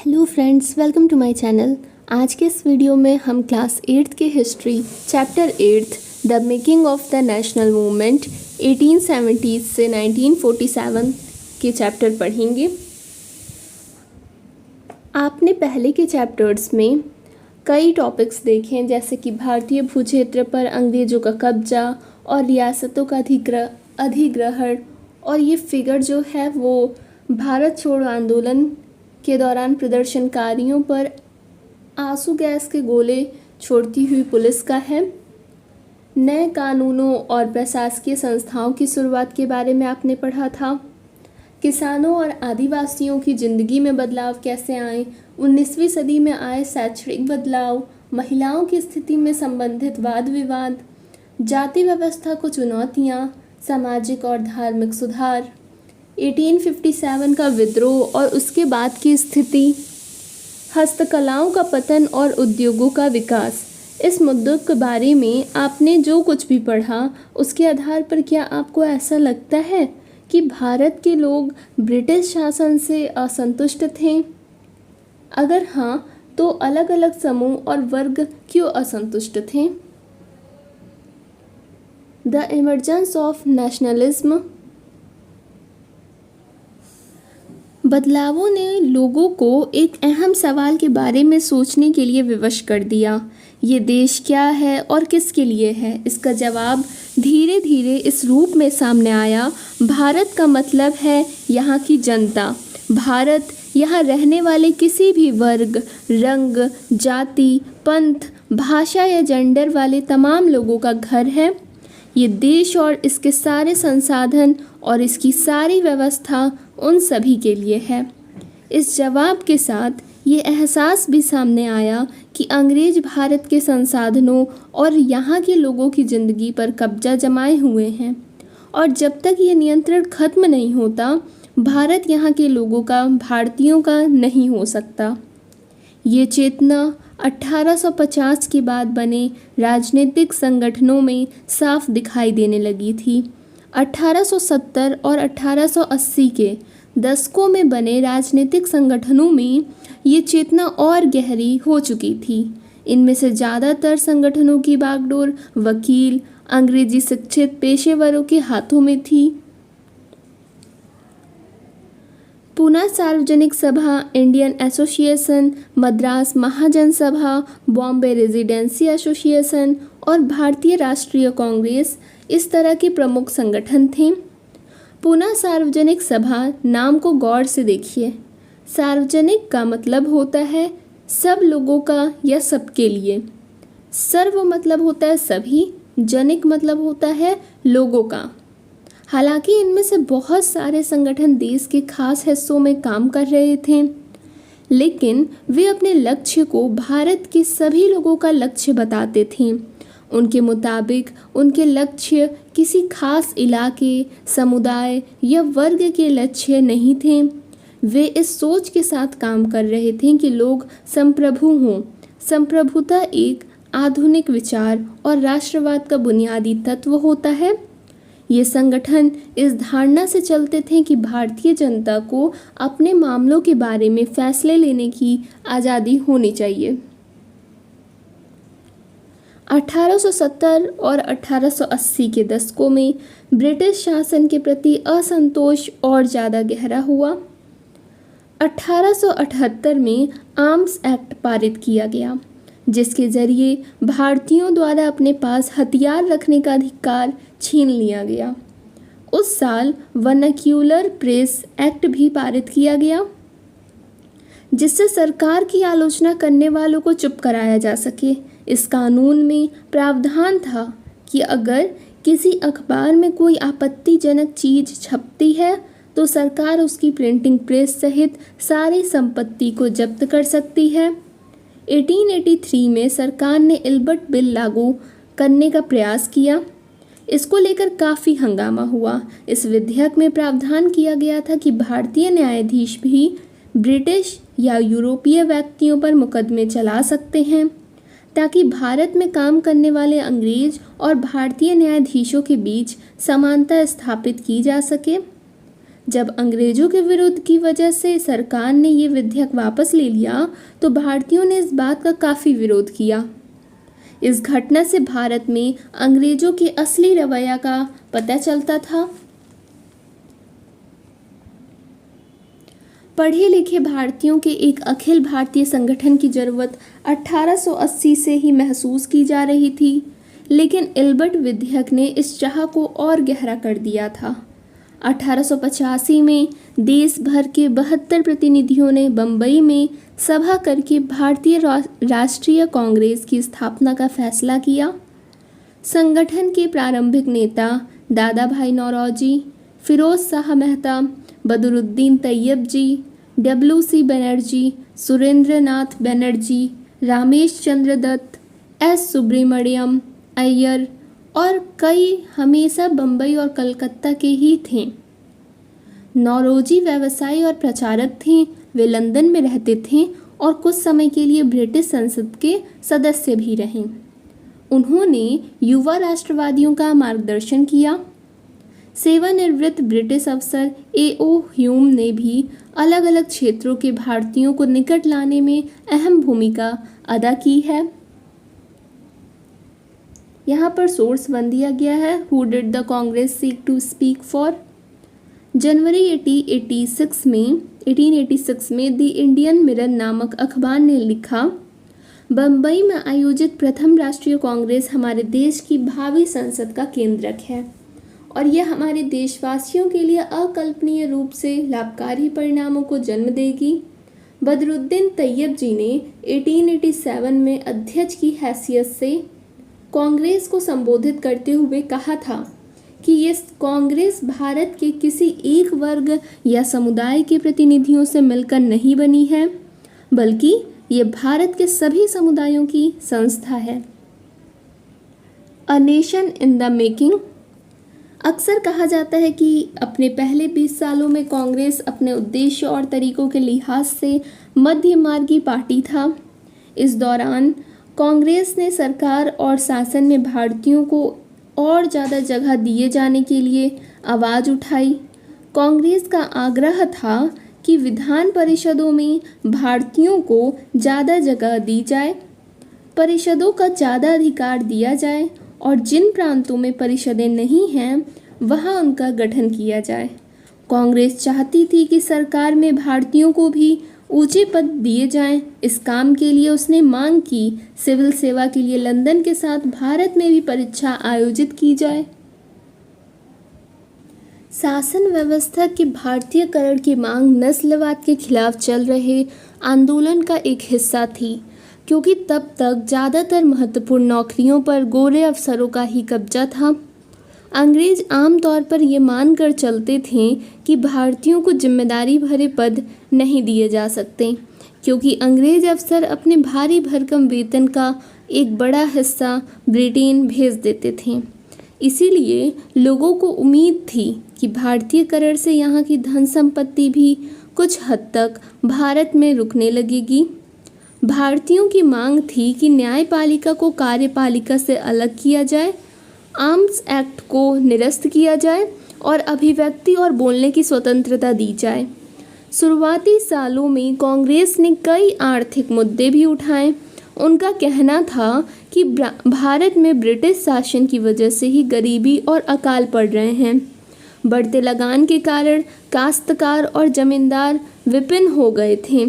Hello friends, welcome to my channel. आज के इस वीडियो में हम क्लास 8th के history chapter 8 the making of the national movement 1870 से 1947 के चैप्टर पढ़ेंगे। आपने पहले के चैप्टर्स में कई टॉपिक्स देखे हैं, जैसे कि भारतीय भूक्षेत्र पर अंग्रेज़ों का कब्जा और रियासतों का अधिग्रहण, और ये फिगर जो है वो भारत छोड़ो आंदोलन के दौरान प्रदर्शनकारियों पर आंसू गैस के गोले छोड़ती हुई पुलिस का है। नए कानूनों और प्रशासकीय संस्थाओं की शुरुआत के बारे में आपने पढ़ा था। किसानों और आदिवासियों की ज़िंदगी में बदलाव कैसे आए, 19वीं सदी में आए शैक्षणिक बदलाव, महिलाओं की स्थिति में संबंधित वाद विवाद, जाति व्यवस्था को चुनौतियाँ, सामाजिक और धार्मिक सुधार, 1857 का विद्रोह और उसके बाद की स्थिति, हस्तकलाओं का पतन और उद्योगों का विकास। इस मुद्दों के बारे में आपने जो कुछ भी पढ़ा, उसके आधार पर क्या आपको ऐसा लगता है कि भारत के लोग ब्रिटिश शासन से असंतुष्ट थे? अगर हाँ, तो अलग अलग समूह और वर्ग क्यों असंतुष्ट थे? The emergence of nationalism. बदलावों ने लोगों को एक अहम सवाल के बारे में सोचने के लिए विवश कर दिया। ये देश क्या है और किसके लिए है? इसका जवाब धीरे धीरे इस रूप में सामने आया। भारत का मतलब है यहाँ की जनता। भारत यहाँ रहने वाले किसी भी वर्ग, रंग, जाति, पंथ, भाषा या जेंडर वाले तमाम लोगों का घर है। ये देश और इसके सारे संसाधन और इसकी सारी व्यवस्था उन सभी के लिए है। इस जवाब के साथ ये एहसास भी सामने आया कि अंग्रेज भारत के संसाधनों और यहाँ के लोगों की ज़िंदगी पर कब्जा जमाए हुए हैं, और जब तक ये नियंत्रण खत्म नहीं होता, भारत यहाँ के लोगों का, भारतीयों का नहीं हो सकता। ये चेतना 1850 के बाद बने राजनीतिक संगठनों में साफ दिखाई देने लगी थी। 1870 और 1880 के दशकों में बने राजनीतिक संगठनों में ये चेतना और गहरी हो चुकी थी। इनमें से ज़्यादातर संगठनों की बागडोर वकील, अंग्रेजी शिक्षित पेशेवरों के हाथों में थी। पूना सार्वजनिक सभा, इंडियन एसोसिएशन, मद्रास महाजन सभा, बॉम्बे रेजिडेंसी एसोसिएशन और भारतीय राष्ट्रीय कांग्रेस इस तरह के प्रमुख संगठन थे। पूना सार्वजनिक सभा नाम को गौर से देखिए। सार्वजनिक का मतलब होता है सब लोगों का या सबके लिए। सर्व मतलब होता है सभी, जनिक मतलब होता है लोगों का। हालांकि इनमें से बहुत सारे संगठन देश के खास हिस्सों में काम कर रहे थे, लेकिन वे अपने लक्ष्य को भारत के सभी लोगों का लक्ष्य बताते थे। उनके मुताबिक उनके लक्ष्य किसी खास इलाके, समुदाय या वर्ग के लक्ष्य नहीं थे। वे इस सोच के साथ काम कर रहे थे कि लोग संप्रभु हों। संप्रभुता एक आधुनिक विचार और राष्ट्रवाद का बुनियादी तत्व होता है। ये संगठन इस धारणा से चलते थे कि भारतीय जनता को अपने मामलों के बारे में फैसले लेने की आज़ादी होनी चाहिए। 1870 और 1880 के दशकों में ब्रिटिश शासन के प्रति असंतोष और ज़्यादा गहरा हुआ। 1878 में आर्म्स एक्ट पारित किया गया, जिसके ज़रिए भारतीयों द्वारा अपने पास हथियार रखने का अधिकार छीन लिया गया। उस साल वर्नाक्यूलर प्रेस एक्ट भी पारित किया गया, जिससे सरकार की आलोचना करने वालों को चुप कराया जा सके। इस कानून में प्रावधान था कि अगर किसी अखबार में कोई आपत्तिजनक चीज़ छपती है तो सरकार उसकी प्रिंटिंग प्रेस सहित सारी संपत्ति को जब्त कर सकती है। 1883 में सरकार ने इल्बर्ट बिल लागू करने का प्रयास किया। इसको लेकर काफ़ी हंगामा हुआ। इस विधेयक में प्रावधान किया गया था कि भारतीय न्यायाधीश भी ब्रिटिश या यूरोपीय व्यक्तियों पर मुकदमे चला सकते हैं, ताकि भारत में काम करने वाले अंग्रेज और भारतीय न्यायाधीशों के बीच समानता स्थापित की जा सके। जब अंग्रेजों के विरोध की वजह से सरकार ने ये विधेयक वापस ले लिया तो भारतीयों ने इस बात का काफ़ी विरोध किया। इस घटना से भारत में अंग्रेजों के असली रवैया का पता चलता था। पढ़े लिखे भारतीयों के एक अखिल भारतीय संगठन की जरूरत 1880 से ही महसूस की जा रही थी, लेकिन इल्बर्ट विधेयक ने इस चाह को और गहरा कर दिया था। 1885 में देश भर के 72 प्रतिनिधियों ने बम्बई में सभा करके भारतीय राष्ट्रीय कांग्रेस की स्थापना का फैसला किया। संगठन के प्रारंभिक नेता दादा भाई नौरोजी, फिरोज शाह मेहता, बदरुद्दीन तैयब जी, WC बनर्जी, सुरेंद्र नाथ बनर्जी, रामेश चंद्र दत्त, S सुब्रमण्यम अय्यर और कई हमेशा बम्बई और कलकत्ता के ही थे। नौरोजी व्यवसायी और प्रचारक थे। वे लंदन में रहते थे और कुछ समय के लिए ब्रिटिश संसद के सदस्य भी रहे। उन्होंने युवा राष्ट्रवादियों का मार्गदर्शन किया। सेवानिवृत्त ब्रिटिश अफसर A.O. ह्यूम ने भी अलग अलग क्षेत्रों के भारतीयों को निकट लाने में अहम भूमिका अदा की है। यहाँ पर सोर्स बन दिया गया है। Who did the Congress seek to speak for? जनवरी 1886 में द इंडियन मिरर नामक अखबार ने लिखा, बम्बई में आयोजित प्रथम राष्ट्रीय कांग्रेस हमारे देश की भावी संसद का केंद्रक है और यह हमारे देशवासियों के लिए अकल्पनीय रूप से लाभकारी परिणामों को जन्म देगी। बदरुद्दीन तैयब जी ने 1887 में अध्यक्ष की हैसियत से कांग्रेस को संबोधित करते हुए कहा था कि ये कांग्रेस भारत के किसी एक वर्ग या समुदाय के प्रतिनिधियों से मिलकर नहीं बनी है, बल्कि ये भारत के सभी समुदायों की संस्था है। A nation in the making. अक्सर कहा जाता है कि अपने पहले 20 सालों में कांग्रेस अपने उद्देश्य और तरीकों के लिहाज से मध्य मार्गी पार्टी था। इस दौरान कांग्रेस ने सरकार और शासन में भारतीयों को और ज़्यादा जगह दिए जाने के लिए आवाज़ उठाई। कांग्रेस का आग्रह था कि विधान परिषदों में भारतीयों को ज़्यादा जगह दी जाए, परिषदों का ज़्यादा अधिकार दिया जाए और जिन प्रांतों में परिषदें नहीं हैं वहाँ उनका गठन किया जाए। कांग्रेस चाहती थी कि सरकार में भारतीयों को भी ऊंचे पद दिए जाएं। इस काम के लिए उसने मांग की सिविल सेवा के लिए लंदन के साथ भारत में भी परीक्षा आयोजित की जाए। शासन व्यवस्था के भारतीयकरण की मांग नस्लवाद के खिलाफ चल रहे आंदोलन का एक हिस्सा थी, क्योंकि तब तक ज़्यादातर महत्वपूर्ण नौकरियों पर गोरे अफसरों का ही कब्जा था। अंग्रेज आमतौर पर ये मानकर चलते थे कि भारतीयों को जिम्मेदारी भरे पद नहीं दिए जा सकते, क्योंकि अंग्रेज अफसर अपने भारी भरकम वेतन का एक बड़ा हिस्सा ब्रिटेन भेज देते थे। इसीलिए लोगों को उम्मीद थी कि भारतीयकरण से यहाँ की धन संपत्ति भी कुछ हद तक भारत में रुकने लगेगी। भारतीयों की मांग थी कि न्यायपालिका को कार्यपालिका से अलग किया जाए, आर्म्स एक्ट को निरस्त किया जाए और अभिव्यक्ति और बोलने की स्वतंत्रता दी जाए। शुरुआती सालों में कांग्रेस ने कई आर्थिक मुद्दे भी उठाए। उनका कहना था कि भारत में ब्रिटिश शासन की वजह से ही गरीबी और अकाल पड़ रहे हैं। बढ़ते लगान के कारण काश्तकार और जमींदार विपिन हो गए थे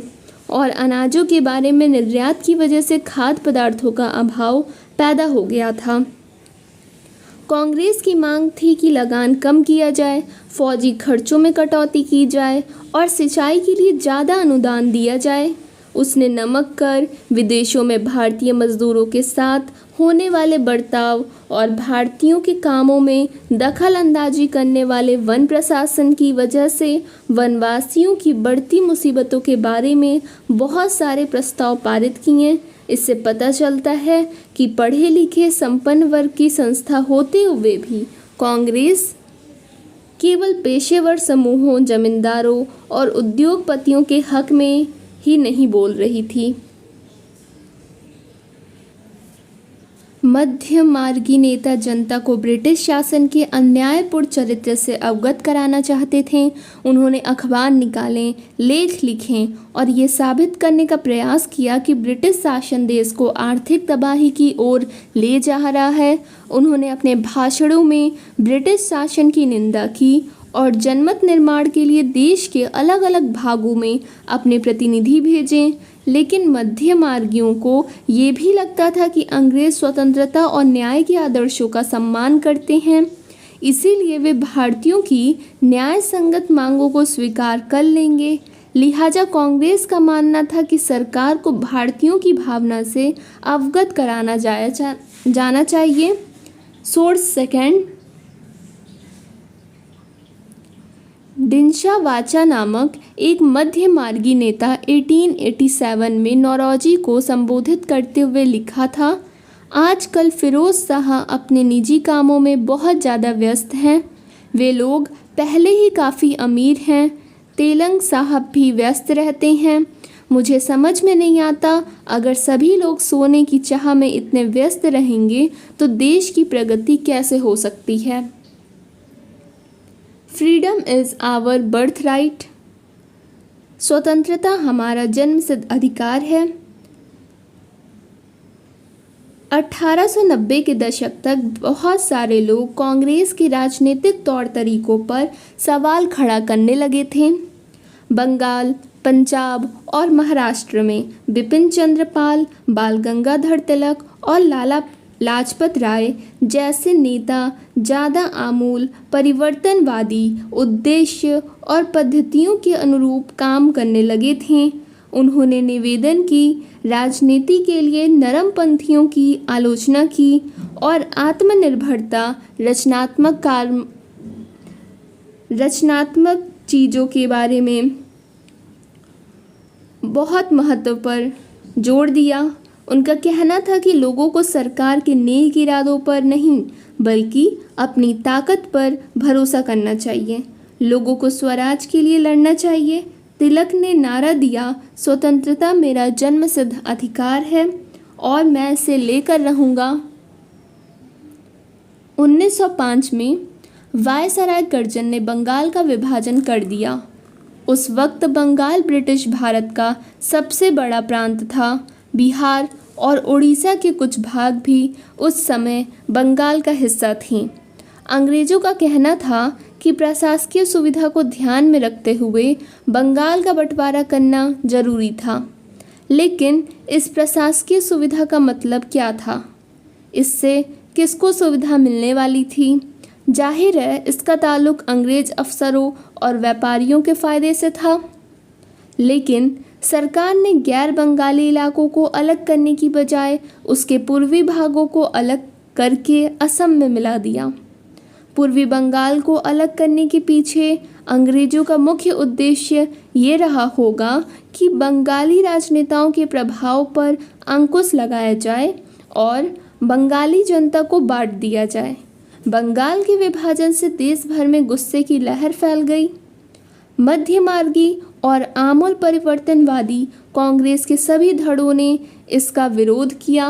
और अनाजों के बारे में निर्यात की वजह से खाद्य पदार्थों का अभाव पैदा हो गया था। कांग्रेस की मांग थी कि लगान कम किया जाए, फौजी खर्चों में कटौती की जाए और सिंचाई के लिए ज़्यादा अनुदान दिया जाए। उसने नमक कर, विदेशों में भारतीय मजदूरों के साथ होने वाले बर्ताव और भारतीयों के कामों में दखल अंदाजी करने वाले वन प्रशासन की वजह से वनवासियों की बढ़ती मुसीबतों के बारे में बहुत सारे प्रस्ताव पारित किए। इससे पता चलता है कि पढ़े लिखे संपन्न वर्ग की संस्था होते हुए भी कांग्रेस केवल पेशेवर समूहों, जमींदारों और उद्योगपतियों के हक में ही नहीं बोल रही थी। मध्य मार्गी नेता जनता को ब्रिटिश शासन के अन्यायपूर्ण चरित्र से अवगत कराना चाहते थे। उन्होंने अखबार निकाले, लेख लिखे और ये साबित करने का प्रयास किया कि ब्रिटिश शासन देश को आर्थिक तबाही की ओर ले जा रहा है। उन्होंने अपने भाषणों में ब्रिटिश शासन की निंदा की और जनमत निर्माण के लिए देश के अलग अलग भागों में अपने प्रतिनिधि भेजे। लेकिन मध्य मार्गियों को ये भी लगता था कि अंग्रेज स्वतंत्रता और न्याय के आदर्शों का सम्मान करते हैं, इसीलिए वे भारतीयों की न्याय संगत मांगों को स्वीकार कर लेंगे। लिहाजा कांग्रेस का मानना था कि सरकार को भारतीयों की भावना से अवगत कराना जाना चाहिए। सोर्स सेकंड, दिनशा वाचा नामक एक मध्य मार्गी नेता 1887 में नौरोजी को संबोधित करते हुए लिखा था, आजकल फिरोज शाह अपने निजी कामों में बहुत ज़्यादा व्यस्त हैं। वे लोग पहले ही काफ़ी अमीर हैं। तेलंग साहब भी व्यस्त रहते हैं। मुझे समझ में नहीं आता, अगर सभी लोग सोने की चाह में इतने व्यस्त रहेंगे तो देश की प्रगति कैसे हो सकती है। Freedom is our birth right. स्वतंत्रता हमारा जन्मसिद्ध अधिकार है। 1890 के दशक तक बहुत सारे लोग कांग्रेस के राजनीतिक तौर तरीकों पर सवाल खड़ा करने लगे थे। बंगाल, पंजाब और महाराष्ट्र में बिपिन चंद्र पाल, बाल गंगाधर तिलक और लाला लाजपत राय जैसे नेता ज़्यादा आमूल परिवर्तनवादी उद्देश्य और पद्धतियों के अनुरूप काम करने लगे थे। उन्होंने निवेदन की, राजनीति के लिए नरमपंथियों की आलोचना की और आत्मनिर्भरता, रचनात्मक चीज़ों के बारे में बहुत महत्व पर जोर दिया। उनका कहना था कि लोगों को सरकार के नेक इरादों पर नहीं बल्कि अपनी ताकत पर भरोसा करना चाहिए। लोगों को स्वराज के लिए लड़ना चाहिए। तिलक ने नारा दिया, स्वतंत्रता मेरा जन्मसिद्ध अधिकार है और मैं इसे लेकर रहूँगा। 1905 में वायसराय कर्जन ने बंगाल का विभाजन कर दिया। उस वक्त बंगाल ब्रिटिश भारत का सबसे बड़ा प्रांत था। बिहार और उड़ीसा के कुछ भाग भी उस समय बंगाल का हिस्सा थे। अंग्रेज़ों का कहना था कि प्रशासकीय सुविधा को ध्यान में रखते हुए बंगाल का बंटवारा करना जरूरी था। लेकिन इस प्रशासकीय सुविधा का मतलब क्या था? इससे किसको सुविधा मिलने वाली थी? जाहिर है इसका ताल्लुक अंग्रेज अफसरों और व्यापारियों के फ़ायदे से था। लेकिन सरकार ने गैर बंगाली इलाकों को अलग करने की बजाय उसके पूर्वी भागों को अलग करके असम में मिला दिया। पूर्वी बंगाल को अलग करने के पीछे अंग्रेज़ों का मुख्य उद्देश्य ये रहा होगा कि बंगाली राजनेताओं के प्रभाव पर अंकुश लगाया जाए और बंगाली जनता को बांट दिया जाए। बंगाल के विभाजन से देश भर में गुस्से की लहर फैल गई। मध्य मार्गी और आमूल परिवर्तनवादी कांग्रेस के सभी धड़ों ने इसका विरोध किया।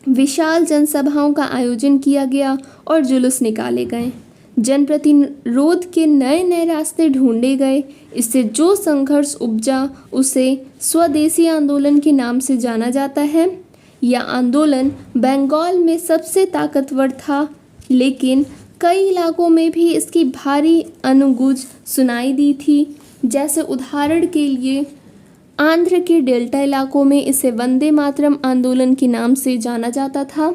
विशाल जनसभाओं का आयोजन किया गया और जुलूस निकाले गए। जनप्रतिरोध के नए नए रास्ते ढूंढे गए। इससे जो संघर्ष उपजा उसे स्वदेशी आंदोलन के नाम से जाना जाता है। यह आंदोलन बंगाल में सबसे ताकतवर था, लेकिन कई इलाकों में भी इसकी भारी अनुगूंज सुनाई दी थी। जैसे उदाहरण के लिए आंध्र के डेल्टा इलाकों में इसे वंदे मातरम आंदोलन के नाम से जाना जाता था।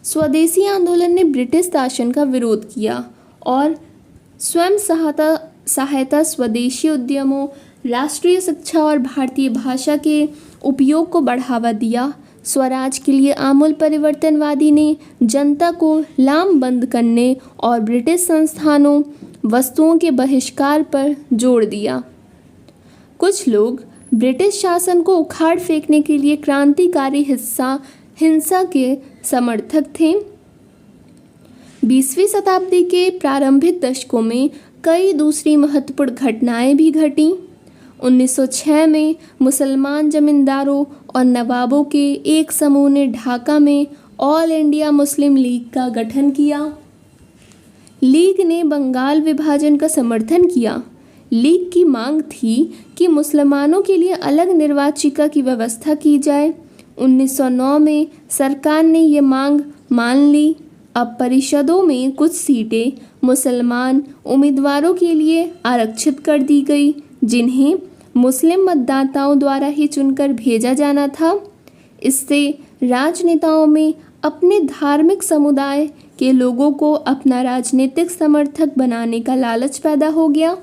स्वदेशी आंदोलन ने ब्रिटिश शासन का विरोध किया और स्वयं सहायता स्वदेशी उद्यमों, राष्ट्रीय शिक्षा और भारतीय भाषा के उपयोग को बढ़ावा दिया। स्वराज के लिए आमूल परिवर्तनवादी ने जनता को लामबंद करने और ब्रिटिश संस्थानों, वस्तुओं के बहिष्कार पर जोर दिया। कुछ लोग ब्रिटिश शासन को उखाड़ फेंकने के लिए क्रांतिकारी हिंसा के समर्थक थे। 20वीं शताब्दी के प्रारंभिक दशकों में कई दूसरी महत्वपूर्ण घटनाएं भी घटीं। 1906 में मुसलमान जमींदारों और नवाबों के एक समूह ने ढाका में ऑल इंडिया मुस्लिम लीग का गठन किया। लीग ने बंगाल विभाजन का समर्थन किया। लीग की मांग थी कि मुसलमानों के लिए अलग निर्वाचिका की व्यवस्था की जाए। 1909 में सरकार ने ये मांग मान ली। अब परिषदों में कुछ सीटें मुसलमान उम्मीदवारों के लिए आरक्षित कर दी गई, जिन्हें मुस्लिम मतदाताओं द्वारा ही चुनकर भेजा जाना था। इससे राजनेताओं में अपने धार्मिक समुदाय के लोगों को अपना राजनीतिक समर्थक बनाने का लालच पैदा हो गया।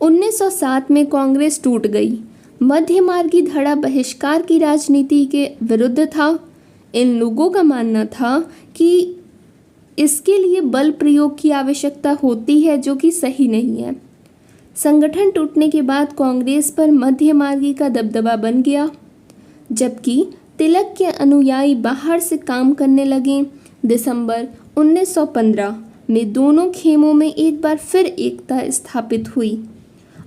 1907 में कांग्रेस टूट गई। मध्यमार्गी धड़ा बहिष्कार की राजनीति के विरुद्ध था। इन लोगों का मानना था कि इसके लिए बल प्रयोग की आवश्यकता होती है, जो कि सही नहीं है। संगठन टूटने के बाद कांग्रेस पर मध्यमार्गी का दबदबा बन गया, जबकि तिलक के अनुयायी बाहर से काम करने लगे। दिसंबर 1915 में दोनों खेमों में एक बार फिर एकता स्थापित हुई।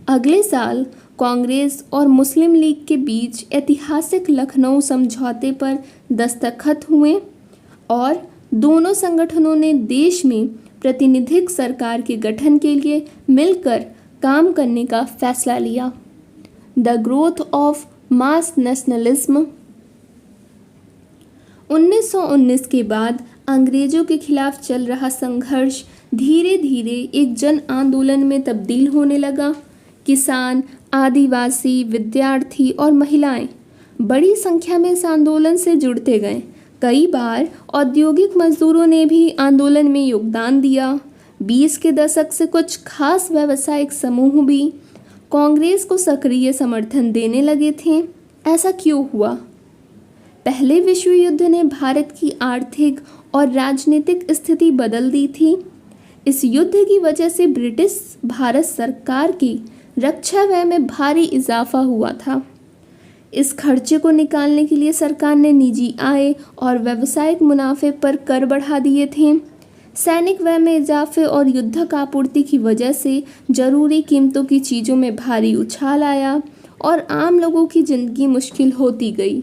अगले साल कांग्रेस और मुस्लिम लीग के बीच ऐतिहासिक लखनऊ समझौते पर दस्तखत हुए और दोनों संगठनों ने देश में प्रतिनिधिक सरकार के गठन के लिए मिलकर काम करने का फैसला लिया। The growth of mass nationalism. 1919 के बाद अंग्रेजों के खिलाफ चल रहा संघर्ष धीरे धीरे एक जन आंदोलन में तब्दील होने लगा। किसान, आदिवासी, विद्यार्थी और महिलाएं बड़ी संख्या में इस आंदोलन से जुड़ते गए। कई बार औद्योगिक मजदूरों ने भी आंदोलन में योगदान दिया। 20 के दशक से कुछ खास व्यावसायिक समूह भी कांग्रेस को सक्रिय समर्थन देने लगे थे। ऐसा क्यों हुआ? पहले विश्व युद्ध ने भारत की आर्थिक और राजनीतिक स्थिति बदल दी थी। इस युद्ध की वजह से ब्रिटिश भारत सरकार की रक्षा व्यय में भारी इजाफा हुआ था। इस खर्चे को निकालने के लिए सरकार ने निजी आय और व्यावसायिक मुनाफे पर कर बढ़ा दिए थे। सैनिक व्यय में इजाफे और युद्धक आपूर्ति की वजह से जरूरी कीमतों की चीज़ों में भारी उछाल आया और आम लोगों की जिंदगी मुश्किल होती गई।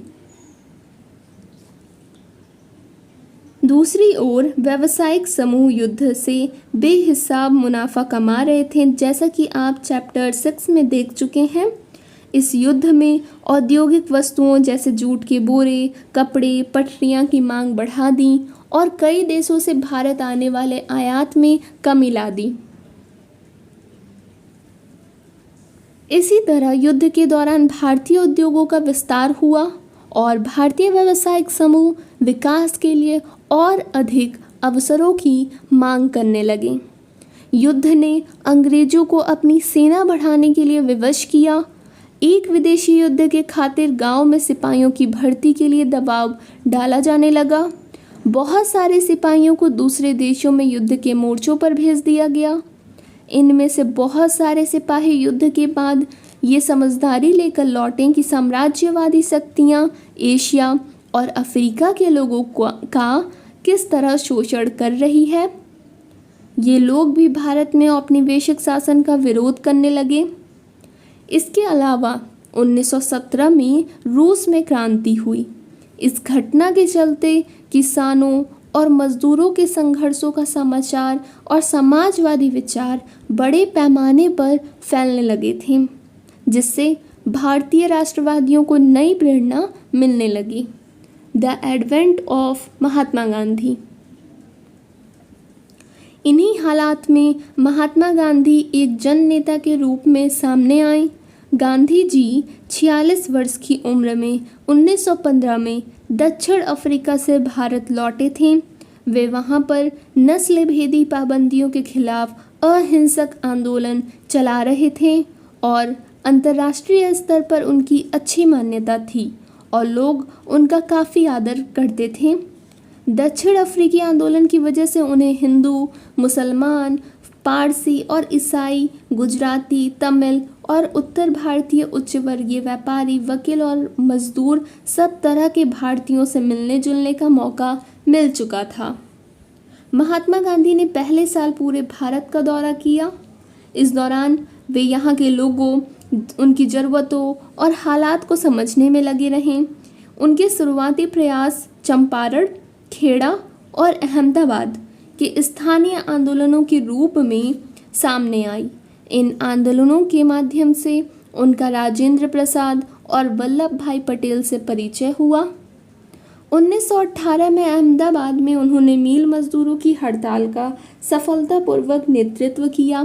दूसरी ओर व्यावसायिक समूह युद्ध से बेहिसाब मुनाफा कमा रहे थे, जैसा कि आप चैप्टर 6 में देख चुके हैं। इस युद्ध में औद्योगिक वस्तुओं जैसे जूट के बोरे, कपड़े, पटरियां की मांग बढ़ा दी और कई देशों से भारत आने वाले आयात में कमी ला दी। इसी तरह युद्ध के दौरान भारतीय उद्योगों का विस्तार हुआ और भारतीय व्यावसायिक समूह विकास के लिए और अधिक अवसरों की मांग करने लगे। युद्ध ने अंग्रेजों को अपनी सेना बढ़ाने के लिए विवश किया। एक विदेशी युद्ध के खातिर गांव में सिपाहियों की भर्ती के लिए दबाव डाला जाने लगा। बहुत सारे सिपाहियों को दूसरे देशों में युद्ध के मोर्चों पर भेज दिया गया। इनमें से बहुत सारे सिपाही युद्ध के बाद ये समझदारी लेकर लौटे कि साम्राज्यवादी शक्तियाँ एशिया और अफ्रीका के लोगों का किस तरह शोषण कर रही है। ये लोग भी भारत में औपनिवेशिक शासन का विरोध करने लगे। इसके अलावा 1917 में रूस में क्रांति हुई। इस घटना के चलते किसानों और मजदूरों के संघर्षों का समाचार और समाजवादी विचार बड़े पैमाने पर फैलने लगे थे, जिससे भारतीय राष्ट्रवादियों को नई प्रेरणा मिलने लगी। The advent of Mahatma Gandhi. इन्हीं हालात में महात्मा गांधी एक जन नेता के रूप में सामने आए। गांधी जी 46 वर्ष की उम्र में 1915 में दक्षिण अफ्रीका से भारत लौटे थे। वे वहां पर नस्ल भेदी पाबंदियों के खिलाफ अहिंसक आंदोलन चला रहे थे और अंतर्राष्ट्रीय स्तर पर उनकी अच्छी मान्यता थी और लोग उनका काफ़ी आदर करते थे। दक्षिण अफ्रीकी आंदोलन की वजह से उन्हें हिंदू, मुसलमान, पारसी और ईसाई, गुजराती, तमिल और उत्तर भारतीय उच्च वर्गीय व्यापारी, वकील और मजदूर सब तरह के भारतीयों से मिलने जुलने का मौका मिल चुका था। महात्मा गांधी ने पहले साल पूरे भारत का दौरा किया। इस दौरान वे यहाँ के लोगों, उनकी ज़रूरतों और हालात को समझने में लगे रहे। उनके शुरुआती प्रयास चंपारण, खेड़ा और अहमदाबाद के स्थानीय आंदोलनों के रूप में सामने आई। इन आंदोलनों के माध्यम से उनका राजेंद्र प्रसाद और वल्लभ भाई पटेल से परिचय हुआ। 1918 में अहमदाबाद में उन्होंने मील मजदूरों की हड़ताल का सफलतापूर्वक नेतृत्व किया।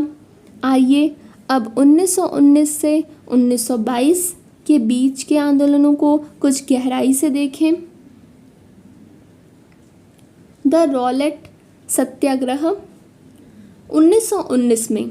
आइए अब 1919 से 1922 के बीच के आंदोलनों को कुछ गहराई से देखें। द रॉलेट सत्याग्रह। 1919 में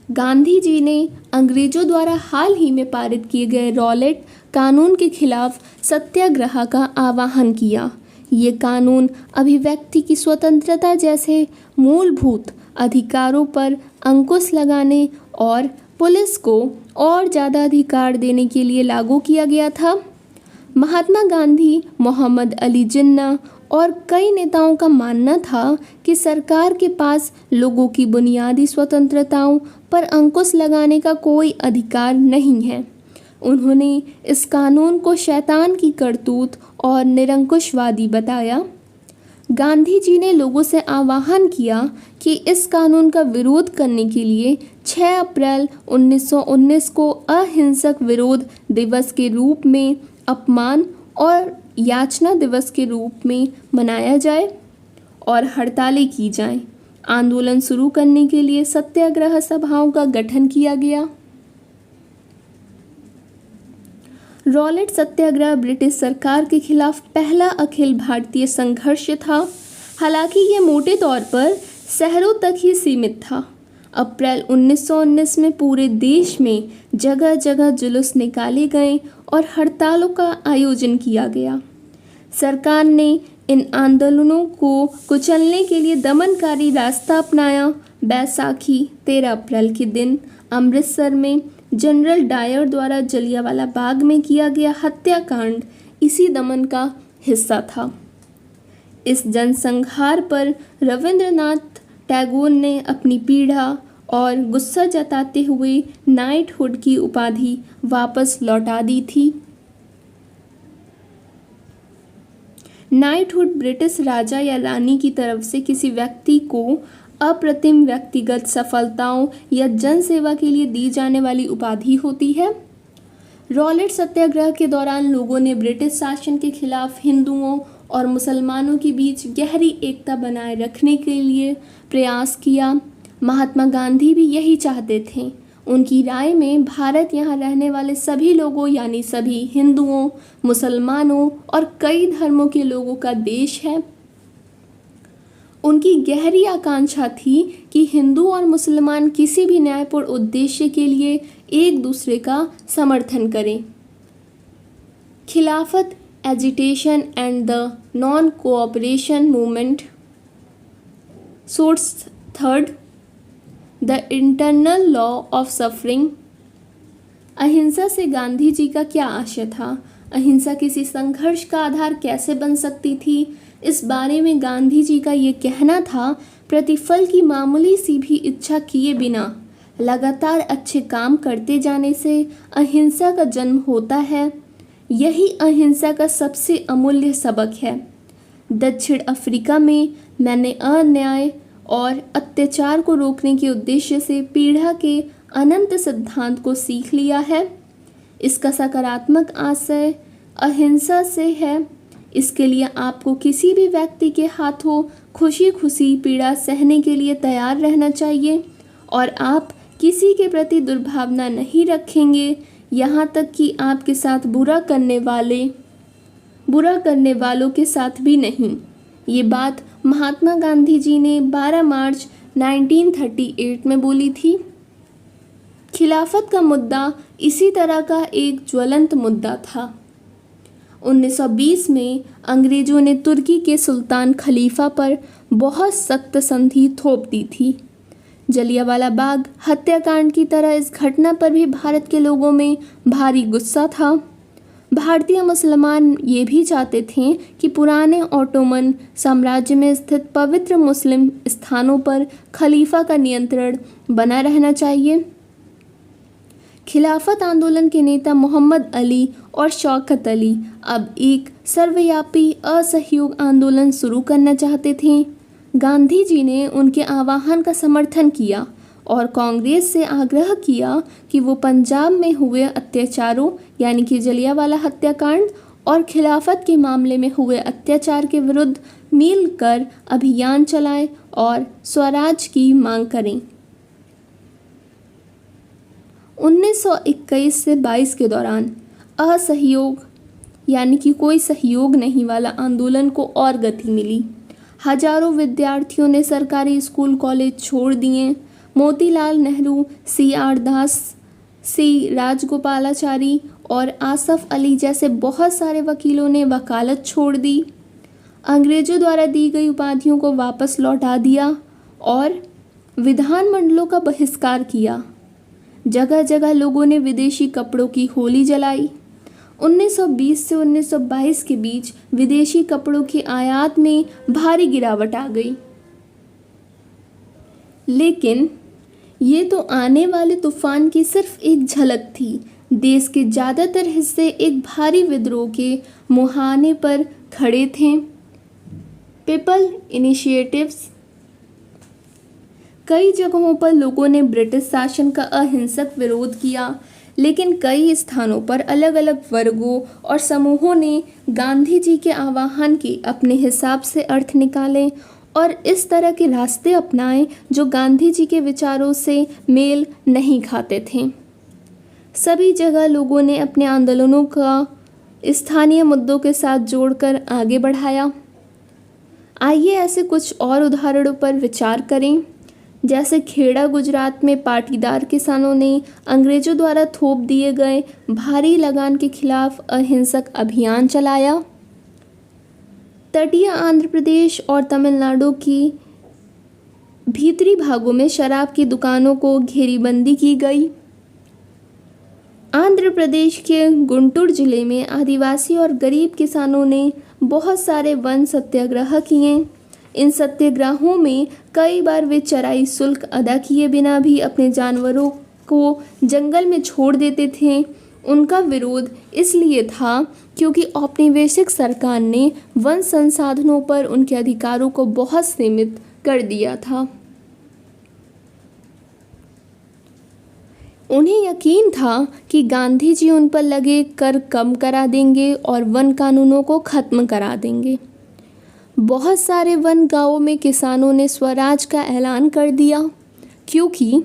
गांधी जी ने अंग्रेजों द्वारा हाल ही में पारित किए गए रॉलेट कानून के खिलाफ सत्याग्रह का आह्वान किया। ये कानून अभिव्यक्ति की स्वतंत्रता जैसे मूलभूत अधिकारों पर अंकुश लगाने और पुलिस को और ज़्यादा अधिकार देने के लिए लागू किया गया था। महात्मा गांधी, मोहम्मद अली जिन्ना और कई नेताओं का मानना था कि सरकार के पास लोगों की बुनियादी स्वतंत्रताओं पर अंकुश लगाने का कोई अधिकार नहीं है। उन्होंने इस कानून को शैतान की करतूत और निरंकुशवादी बताया। गांधी जी ने लोगों से आह्वान किया कि इस कानून का विरोध करने के लिए 6 अप्रैल 1919 को अहिंसक विरोध दिवस के रूप में, अपमान और याचना दिवस के रूप में मनाया जाए और हड़तालें की जाएं। आंदोलन शुरू करने के लिए सत्याग्रह सभाओं का गठन किया गया। रॉलेट सत्याग्रह ब्रिटिश सरकार के खिलाफ पहला अखिल भारतीय संघर्ष था। हालांकि ये मोटे तौर पर शहरों तक ही सीमित था। अप्रैल 1919 में पूरे देश में जगह जगह जुलूस निकाले गए और हड़तालों का आयोजन किया गया। सरकार ने इन आंदोलनों को कुचलने के लिए दमनकारी रास्ता अपनाया। बैसाखी 13 अप्रैल के दिन अमृतसर में जनरल डायर द्वारा जलियांवाला बाग में किया गया हत्याकांड इसी दमन का हिस्सा था। इस जनसंहार पर रविंद्रनाथ टैगोर ने अपनी पीड़ा और गुस्सा जताते हुए नाइटहुड की उपाधि वापस लौटा दी थी। नाइटहुड ब्रिटिश राजा या रानी की तरफ से किसी व्यक्ति को अप्रतिम व्यक्तिगत सफलताओं या जनसेवा के लिए दी जाने वाली उपाधि होती है। रॉलेट सत्याग्रह के दौरान लोगों ने ब्रिटिश शासन के खिलाफ हिंदुओं और मुसलमानों के बीच गहरी एकता बनाए रखने के लिए प्रयास किया। महात्मा गांधी भी यही चाहते थे। उनकी राय में भारत यहाँ रहने वाले सभी लोगों यानी सभी हिंदुओं, मुसलमानों और कई धर्मों के लोगों का देश है। उनकी गहरी आकांक्षा थी कि हिंदू और मुसलमान किसी भी न्यायपूर्ण उद्देश्य के लिए एक दूसरे का समर्थन करें। खिलाफत agitation and the non cooperation movement. Source 3, the internal law of suffering. अहिंसा से गांधी जी का क्या आशय था? अहिंसा किसी संघर्ष का आधार कैसे बन सकती थी? इस बारे में गांधी जी का ये कहना था, प्रतिफल की मामूली सी भी इच्छा किए बिना लगातार अच्छे काम करते जाने से अहिंसा का जन्म होता है। यही अहिंसा का सबसे अमूल्य सबक है। दक्षिण अफ्रीका में मैंने अन्याय और अत्याचार को रोकने के उद्देश्य से पीड़ा के अनंत सिद्धांत को सीख लिया है। इसका सकारात्मक आशय अहिंसा से है। इसके लिए आपको किसी भी व्यक्ति के हाथों खुशी खुशी पीड़ा सहने के लिए तैयार रहना चाहिए और आप किसी के प्रति दुर्भावना नहीं रखेंगे, यहाँ तक कि आपके साथ बुरा करने वालों के साथ भी नहीं। ये बात महात्मा गांधी जी ने 12 मार्च 1938 में बोली थी। खिलाफत का मुद्दा इसी तरह का एक ज्वलंत मुद्दा था। 1920 में अंग्रेजों ने तुर्की के सुल्तान खलीफा पर बहुत सख्त संधि थोप दी थी। जलियांवाला बाग हत्याकांड की तरह इस घटना पर भी भारत के लोगों में भारी गुस्सा था। भारतीय मुसलमान ये भी चाहते थे कि पुराने ओटोमन साम्राज्य में स्थित पवित्र मुस्लिम स्थानों पर खलीफा का नियंत्रण बना रहना चाहिए। खिलाफत आंदोलन के नेता मोहम्मद अली और शौकत अली अब एक सर्वव्यापी असहयोग आंदोलन शुरू करना चाहते थे। गांधी जी ने उनके आह्वान का समर्थन किया और कांग्रेस से आग्रह किया कि वो पंजाब में हुए अत्याचारों यानी कि जलियांवाला हत्याकांड और खिलाफत के मामले में हुए अत्याचार के विरुद्ध मिलकर अभियान चलाएं और स्वराज की मांग करें। 1921 से 22 के दौरान असहयोग यानी कि कोई सहयोग नहीं वाला आंदोलन को और गति मिली। हजारों विद्यार्थियों ने सरकारी स्कूल कॉलेज छोड़ दिए। मोतीलाल नेहरू, C.R. दास, C. राजगोपालाचारी और आसफ अली जैसे बहुत सारे वकीलों ने वकालत छोड़ दी, अंग्रेजों द्वारा दी गई उपाधियों को वापस लौटा दिया और विधानमंडलों का बहिष्कार किया। जगह जगह लोगों ने विदेशी कपड़ों की होली जलाई। 1920 से 1922 के बीच विदेशी कपड़ों की आयात में भारी गिरावट आ गई। लेकिन ये तो आने वाले तूफान की सिर्फ एक झलक थी। देश के ज़्यादातर हिस्से एक भारी विद्रोह के मुहाने पर खड़े थे। People initiatives. कई जगहों पर लोगों ने ब्रिटिश शासन का अहिंसक विरोध किया, लेकिन कई स्थानों पर अलग अलग वर्गों और समूहों ने गांधी जी के आह्वान के अपने हिसाब से अर्थ निकाले और इस तरह के रास्ते अपनाए जो गांधी जी के विचारों से मेल नहीं खाते थे। सभी जगह लोगों ने अपने आंदोलनों का स्थानीय मुद्दों के साथ जोड़कर आगे बढ़ाया। आइए ऐसे कुछ और उदाहरणों पर विचार करें। जैसे खेड़ा गुजरात में पाटीदार किसानों ने अंग्रेजों द्वारा थोप दिए गए भारी लगान के खिलाफ अहिंसक अभियान चलाया। तटीय आंध्र प्रदेश और तमिलनाडु की भीतरी भागों में शराब की दुकानों को घेरीबंदी की गई। आंध्र प्रदेश के गुंटूर जिले में आदिवासी और गरीब किसानों ने बहुत सारे वन सत्याग्रह किए। इन सत्याग्रहों में कई बार वे चराई शुल्क अदा किए बिना भी अपने जानवरों को जंगल में छोड़ देते थे। उनका विरोध इसलिए था क्योंकि औपनिवेशिक सरकार ने वन संसाधनों पर उनके अधिकारों को बहुत सीमित कर दिया था। उन्हें यकीन था कि गांधी जी उन पर लगे कर कम करा देंगे और वन कानूनों को खत्म करा देंगे। बहुत सारे वन गांवों में किसानों ने स्वराज का ऐलान कर दिया क्योंकि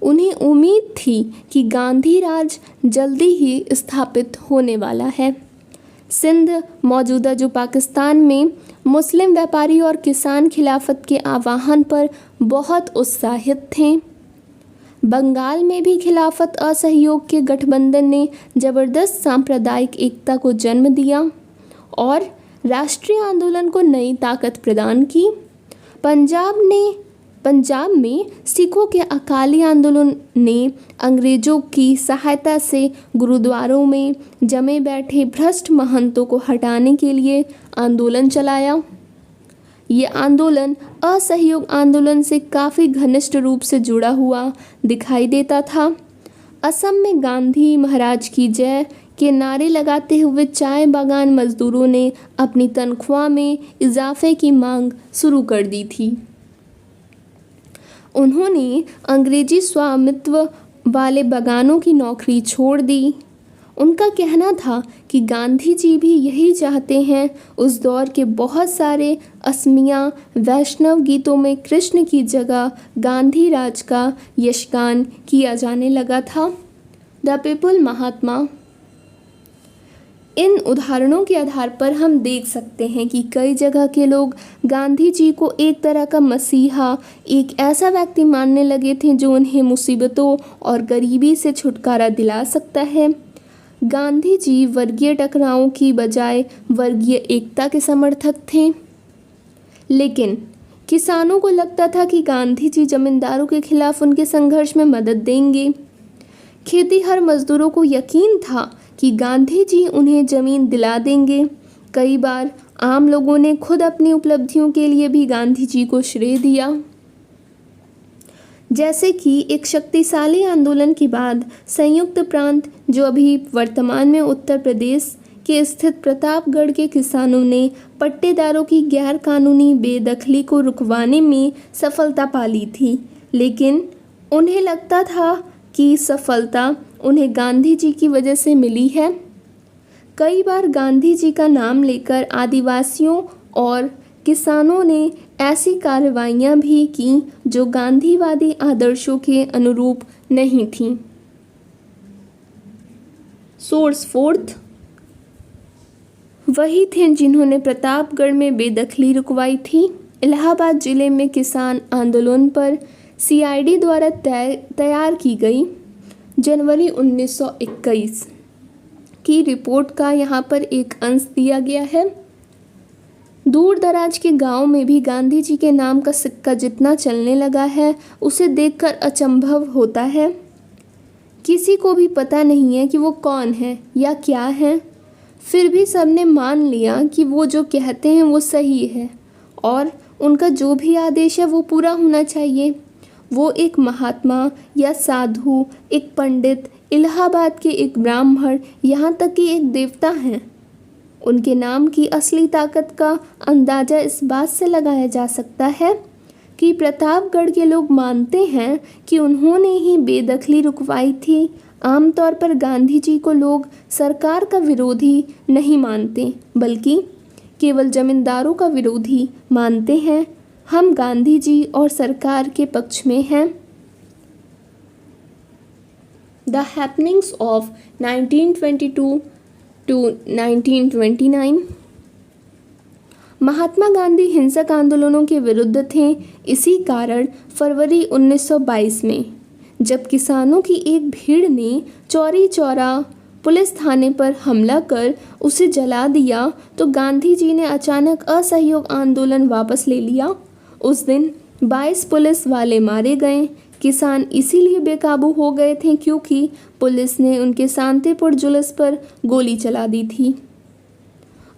उन्हें उम्मीद थी कि गांधी राज जल्दी ही स्थापित होने वाला है। सिंध, मौजूदा जो पाकिस्तान में, मुस्लिम व्यापारी और किसान खिलाफत के आह्वान पर बहुत उत्साहित थे। बंगाल में भी खिलाफत असहयोग के गठबंधन ने जबरदस्त सांप्रदायिक एकता को जन्म दिया और राष्ट्रीय आंदोलन को नई ताकत प्रदान की। पंजाब में सिखों के अकाली आंदोलन ने अंग्रेजों की सहायता से गुरुद्वारों में जमे बैठे भ्रष्ट महंतों को हटाने के लिए आंदोलन चलाया। ये आंदोलन असहयोग आंदोलन से काफ़ी घनिष्ठ रूप से जुड़ा हुआ दिखाई देता था। असम में गांधी महाराज की जय के नारे लगाते हुए चाय बागान मजदूरों ने अपनी तनख्वाह में इजाफे की मांग शुरू कर दी थी। उन्होंने अंग्रेजी स्वामित्व वाले बागानों की नौकरी छोड़ दी। उनका कहना था कि गांधी जी भी यही चाहते हैं। उस दौर के बहुत सारे असमिया वैष्णव गीतों में कृष्ण की जगह गांधी राज का यशगान किया जाने लगा था। द पीपल महात्मा। इन उदाहरणों के आधार पर हम देख सकते हैं कि कई जगह के लोग गांधी जी को एक तरह का मसीहा, एक ऐसा व्यक्ति मानने लगे थे जो उन्हें मुसीबतों और गरीबी से छुटकारा दिला सकता है। गांधी जी वर्गीय टकरावों की बजाय वर्गीय एकता के समर्थक थे, लेकिन किसानों को लगता था कि गांधी जी जमींदारों के खिलाफ उनके संघर्ष में मदद देंगे। खेतीहर मजदूरों को यकीन था कि गांधी जी उन्हें ज़मीन दिला देंगे। कई बार आम लोगों ने खुद अपनी उपलब्धियों के लिए भी गांधी जी को श्रेय दिया, जैसे कि एक शक्तिशाली आंदोलन के बाद संयुक्त प्रांत, जो अभी वर्तमान में उत्तर प्रदेश के स्थित प्रतापगढ़ के किसानों ने पट्टेदारों की गैर कानूनी बेदखली को रुकवाने में सफलता पा ली थी। लेकिन उन्हें लगता था कि सफलता उन्हें गांधी जी की वजह से मिली है। कई बार गांधी जी का नाम लेकर आदिवासियों और किसानों ने ऐसी कार्रवाइयाँ भी की जो गांधीवादी आदर्शों के अनुरूप नहीं थीं। सोर्स फोर्थ वही थे जिन्होंने प्रतापगढ़ में बेदखली रुकवाई थी। इलाहाबाद जिले में किसान आंदोलन पर सीआईडी द्वारा तैयार की गई जनवरी 1921 की रिपोर्ट का यहाँ पर एक अंश दिया गया है। दूर दराज के गांव में भी गांधी जी के नाम का सिक्का जितना चलने लगा है, उसे देखकर अचंभव होता है। किसी को भी पता नहीं है कि वो कौन है या क्या है, फिर भी सबने मान लिया कि वो जो कहते हैं वो सही है और उनका जो भी आदेश है वो पूरा होना चाहिए। वो एक महात्मा या साधु, एक पंडित, इलाहाबाद के एक ब्राह्मण, यहाँ तक कि एक देवता हैं। उनके नाम की असली ताकत का अंदाज़ा इस बात से लगाया जा सकता है कि प्रतापगढ़ के लोग मानते हैं कि उन्होंने ही बेदखली रुकवाई थी। आमतौर पर गांधी जी को लोग सरकार का विरोधी नहीं मानते, बल्कि केवल जमींदारों का विरोधी मानते हैं। हम गांधी जी और सरकार के पक्ष में हैं। The happenings of 1922 to 1929। Mahatma Gandhi हिंसक आंदोलनों के विरुद्ध थे। इसी कारण फरवरी 1922 में जब किसानों की एक भीड़ ने चौरी चौरा पुलिस थाने पर हमला कर उसे जला दिया, तो गांधी जी ने अचानक असहयोग आंदोलन वापस ले लिया। उस दिन 22 पुलिस वाले मारे गए। किसान इसीलिए बेकाबू हो गए थे क्योंकि पुलिस ने उनके शांतिपूर्ण जुलूस पर गोली चला दी थी।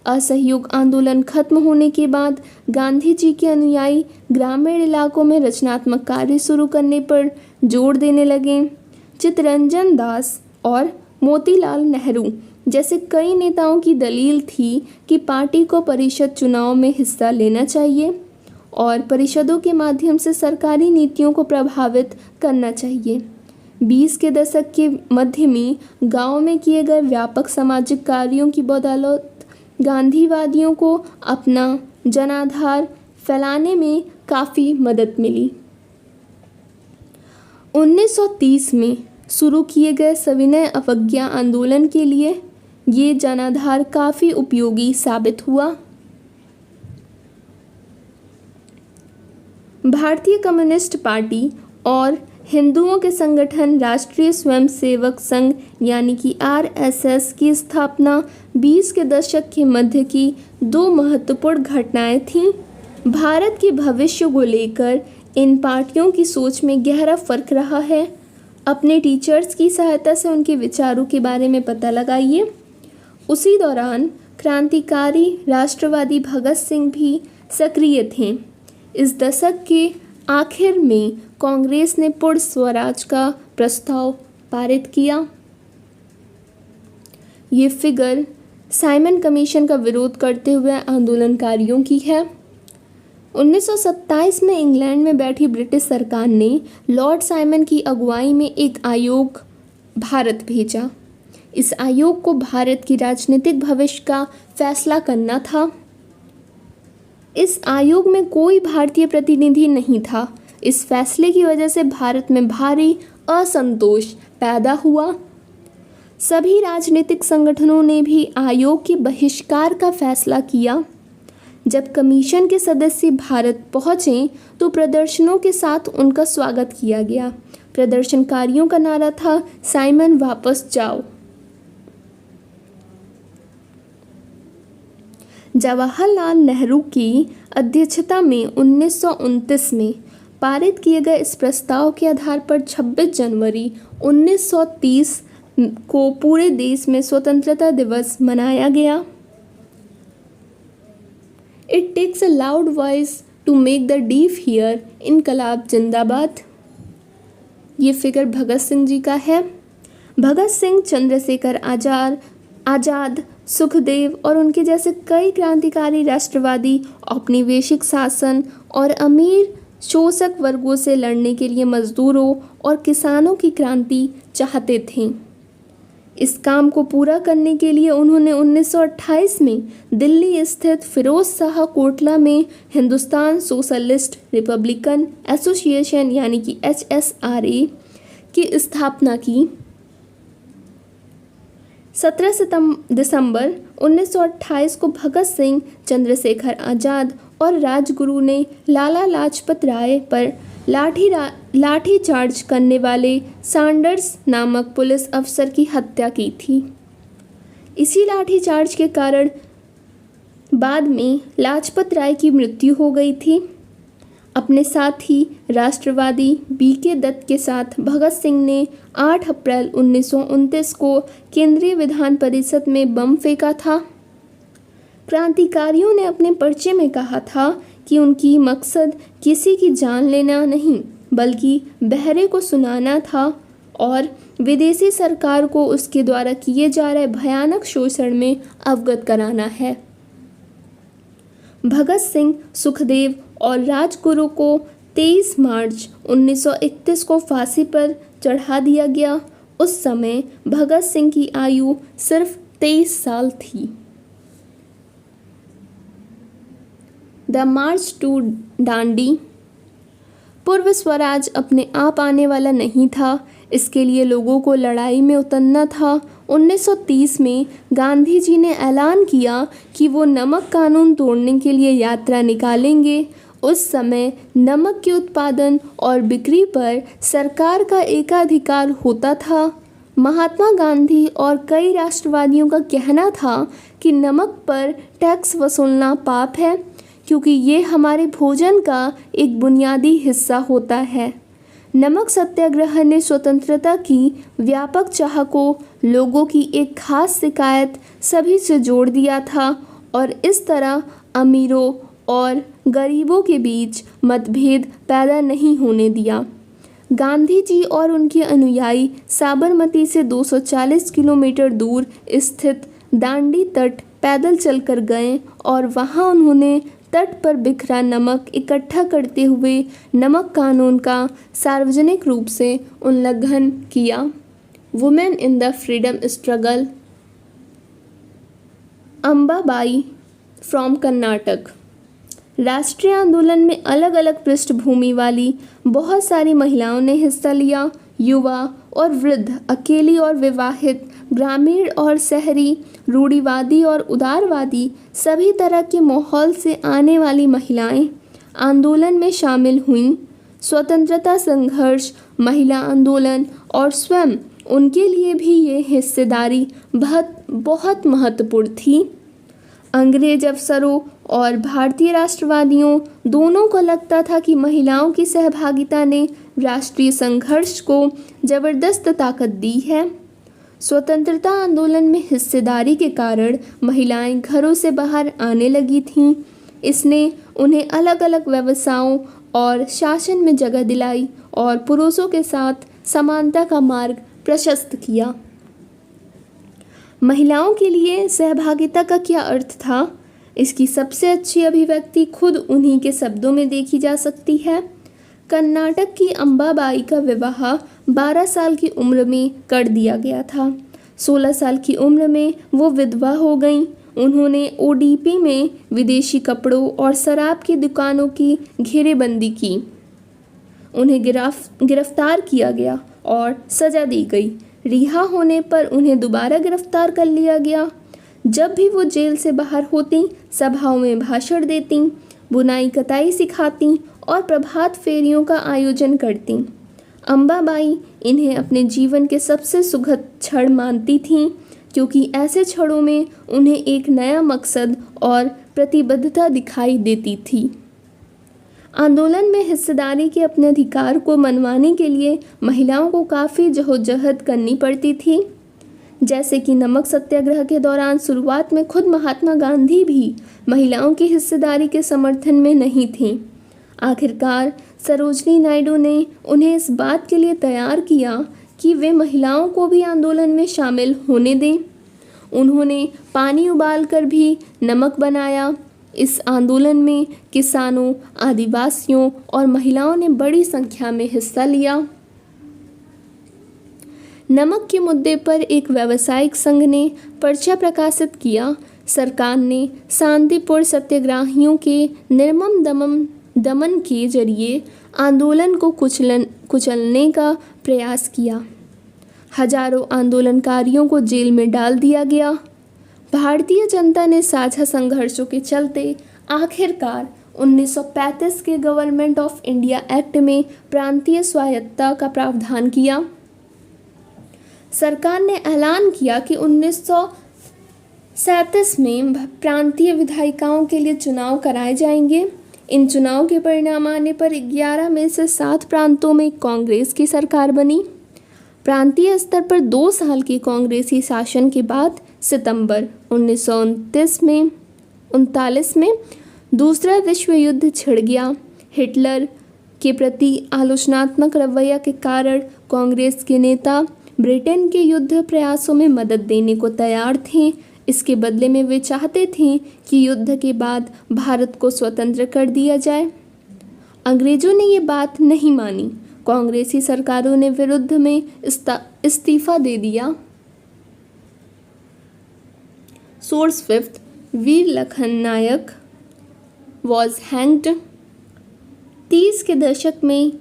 असहयोग आंदोलन खत्म होने के बाद गांधी जी के अनुयायी ग्रामीण इलाकों में रचनात्मक कार्य शुरू करने पर जोर देने लगे। चित्तरंजन दास और मोतीलाल नेहरू जैसे कई नेताओं की दलील थी कि पार्टी को परिषद चुनाव में हिस्सा लेना चाहिए और परिषदों के माध्यम से सरकारी नीतियों को प्रभावित करना चाहिए। 20 के दशक के मध्य में गांव में किए गए व्यापक सामाजिक कार्यों की बदौलत गांधीवादियों को अपना जनाधार फैलाने में काफ़ी मदद मिली। 1930 में शुरू किए गए सविनय अवज्ञा आंदोलन के लिए ये जनाधार काफ़ी उपयोगी साबित हुआ। भारतीय कम्युनिस्ट पार्टी और हिंदुओं के संगठन राष्ट्रीय स्वयंसेवक संघ यानी कि आरएसएस की स्थापना 20 के दशक के मध्य की दो महत्वपूर्ण घटनाएं थीं। भारत के भविष्य को लेकर इन पार्टियों की सोच में गहरा फर्क रहा है। अपने टीचर्स की सहायता से उनके विचारों के बारे में पता लगाइए। उसी दौरान क्रांतिकारी राष्ट्रवादी भगत सिंह भी सक्रिय थे। इस दशक के आखिर में कांग्रेस ने पूर्ण स्वराज का प्रस्ताव पारित किया। ये फिगर साइमन कमीशन का विरोध करते हुए आंदोलनकारियों की है। 1927 में इंग्लैंड में बैठी ब्रिटिश सरकार ने लॉर्ड साइमन की अगुवाई में एक आयोग भारत भेजा। इस आयोग को भारत की राजनीतिक भविष्य का फैसला करना था। इस आयोग में कोई भारतीय प्रतिनिधि नहीं था। इस फैसले की वजह से भारत में भारी असंतोष पैदा हुआ। सभी राजनीतिक संगठनों ने भी आयोग के बहिष्कार का फैसला किया। जब कमीशन के सदस्य भारत पहुंचे तो प्रदर्शनों के साथ उनका स्वागत किया गया। प्रदर्शनकारियों का नारा था, साइमन वापस जाओ। जवाहरलाल नेहरू की अध्यक्षता में 1929 में पारित किए गए इस प्रस्ताव के आधार पर 26 जनवरी 1930 को पूरे देश में स्वतंत्रता दिवस मनाया गया। It takes a loud voice to make the deaf hear, इनकलाब जिंदाबाद। ये फिगर भगत सिंह जी का है। भगत सिंह, चंद्रशेखर आज़ाद, सुखदेव और उनके जैसे कई क्रांतिकारी राष्ट्रवादी औपनिवेशिक शासन और अमीर शोषक वर्गों से लड़ने के लिए मजदूरों और किसानों की क्रांति चाहते थे। इस काम को पूरा करने के लिए उन्होंने 1928 में दिल्ली स्थित फिरोज शाह कोटला में हिंदुस्तान सोशलिस्ट रिपब्लिकन एसोसिएशन यानी कि HSRA की स्थापना की। 17 दिसंबर 1928 को भगत सिंह, चंद्रशेखर आज़ाद और राजगुरु ने लाला लाजपत राय पर लाठी चार्ज करने वाले सैंडर्स नामक पुलिस अफसर की हत्या की थी। इसी लाठी चार्ज के कारण बाद में लाजपत राय की मृत्यु हो गई थी। अपने साथी राष्ट्रवादी BK दत्त के साथ भगत सिंह ने 8 अप्रैल 1929 को केंद्रीय विधान परिषद में बम फेंका था। क्रांतिकारियों ने अपने पर्चे में कहा था कि उनकी मकसद किसी की जान लेना नहीं बल्कि बहरे को सुनाना था और विदेशी सरकार को उसके द्वारा किए जा रहे भयानक शोषण में अवगत कराना है। भगत सिंह, सुखदेव और राजगुरु को 23 मार्च 1931 को फांसी पर चढ़ा दिया गया। उस समय भगत सिंह की आयु सिर्फ 23 साल थी। The March two Dandi. पूर्व स्वराज अपने आप आने वाला नहीं था, इसके लिए लोगों को लड़ाई में उतरना था। 1930 में गांधी जी ने ऐलान किया कि वो नमक कानून तोड़ने के लिए यात्रा निकालेंगे। उस समय नमक के उत्पादन और बिक्री पर सरकार का एकाधिकार होता था। महात्मा गांधी और कई राष्ट्रवादियों का कहना था कि नमक पर टैक्स वसूलना पाप है क्योंकि ये हमारे भोजन का एक बुनियादी हिस्सा होता है। नमक सत्याग्रह ने स्वतंत्रता की व्यापक चाह को लोगों की एक खास शिकायत सभी से जोड़ दिया था और इस तरह अमीरों और गरीबों के बीच मतभेद पैदा नहीं होने दिया। गांधी जी और उनके अनुयायी साबरमती से 240 किलोमीटर दूर स्थित दांडी तट पैदल चलकर गए और वहां उन्होंने तट पर बिखरा नमक इकट्ठा करते हुए नमक कानून का सार्वजनिक रूप से उल्लंघन किया। Women in the freedom struggle. Ambabai from Karnataka. राष्ट्रीय आंदोलन में अलग अलग पृष्ठभूमि वाली बहुत सारी महिलाओं ने हिस्सा लिया। युवा और वृद्ध, अकेली और विवाहित, ग्रामीण और शहरी, रूढ़िवादी और उदारवादी, सभी तरह के माहौल से आने वाली महिलाएं आंदोलन में शामिल हुईं। स्वतंत्रता संघर्ष, महिला आंदोलन और स्वयं उनके लिए भी ये हिस्सेदारी बहुत महत्वपूर्ण थी। अंग्रेज अफसरों और भारतीय राष्ट्रवादियों दोनों को लगता था कि महिलाओं की सहभागिता ने राष्ट्रीय संघर्ष को जबरदस्त ताकत दी है। स्वतंत्रता आंदोलन में हिस्सेदारी के कारण महिलाएं घरों से बाहर आने लगी थीं। इसने उन्हें अलग अलग व्यवसायों और शासन में जगह दिलाई और पुरुषों के साथ समानता का मार्ग प्रशस्त किया। महिलाओं के लिए सहभागिता का क्या अर्थ था? इसकी सबसे अच्छी अभिव्यक्ति खुद उन्हीं के शब्दों में देखी जा सकती है। कर्नाटक की अंबाबाई का विवाह 12 साल की उम्र में कर दिया गया था। 16 साल की उम्र में वो विधवा हो गईं। उन्होंने ओडीपी में विदेशी कपड़ों और शराब की दुकानों की घेरेबंदी की। उन्हें गिरफ्तार किया गया और सज़ा दी गई। रिहा होने पर उन्हें दोबारा गिरफ्तार कर लिया गया। जब भी वो जेल से बाहर होती, सभाओं में भाषण देती, बुनाई कताई सिखाती और प्रभात फेरियों का आयोजन करती। अंबाबाई इन्हें अपने जीवन के सबसे सुखद क्षण मानती थीं क्योंकि ऐसे क्षणों में उन्हें एक नया मकसद और प्रतिबद्धता दिखाई देती थी। आंदोलन में हिस्सेदारी के अपने अधिकार को मनवाने के लिए महिलाओं को काफ़ी जद्दोजहद करनी पड़ती थी। जैसे कि नमक सत्याग्रह के दौरान शुरुआत में खुद महात्मा गांधी भी महिलाओं की हिस्सेदारी के समर्थन में नहीं थीं। आखिरकार सरोजनी नायडू ने उन्हें इस बात के लिए तैयार किया कि वे महिलाओं को भी आंदोलन में शामिल होने दें। उन्होंने पानी उबालकर भी नमक बनाया। इस आंदोलन में किसानों, आदिवासियों और महिलाओं ने बड़ी संख्या में हिस्सा लिया। नमक के मुद्दे पर एक व्यावसायिक संघ ने पर्चा प्रकाशित किया। सरकार ने शांतिपूर्ण सत्याग्रहियों के निर्मम दमन के जरिए आंदोलन को कुचलने का प्रयास किया। हजारों आंदोलनकारियों को जेल में डाल दिया गया। भारतीय जनता ने साझा संघर्षों के चलते आखिरकार 1935 के गवर्नमेंट ऑफ इंडिया एक्ट में प्रांतीय स्वायत्तता का प्रावधान किया। सरकार ने ऐलान किया कि 1937 में प्रांतीय विधायिकाओं के लिए चुनाव कराए जाएंगे। इन चुनाव के परिणाम आने पर 11 में से 7 प्रांतों में कांग्रेस की सरकार बनी। प्रांतीय स्तर पर 2 साल के कांग्रेसी शासन के बाद सितंबर 1939 में दूसरा विश्व युद्ध छिड़ गया। हिटलर के प्रति आलोचनात्मक रवैया के कारण कांग्रेस के नेता ब्रिटेन के युद्ध प्रयासों में मदद देने को तैयार थे। इसके बदले में वे चाहते थे कि युद्ध के बाद भारत को स्वतंत्र कर दिया जाए। अंग्रेजों ने ये बात नहीं मानी। कांग्रेसी सरकारों ने विरुद्ध में इस्तीफा दे दिया। Source 5 Veer Lakhan Nayak was hanged. 30 के दशक में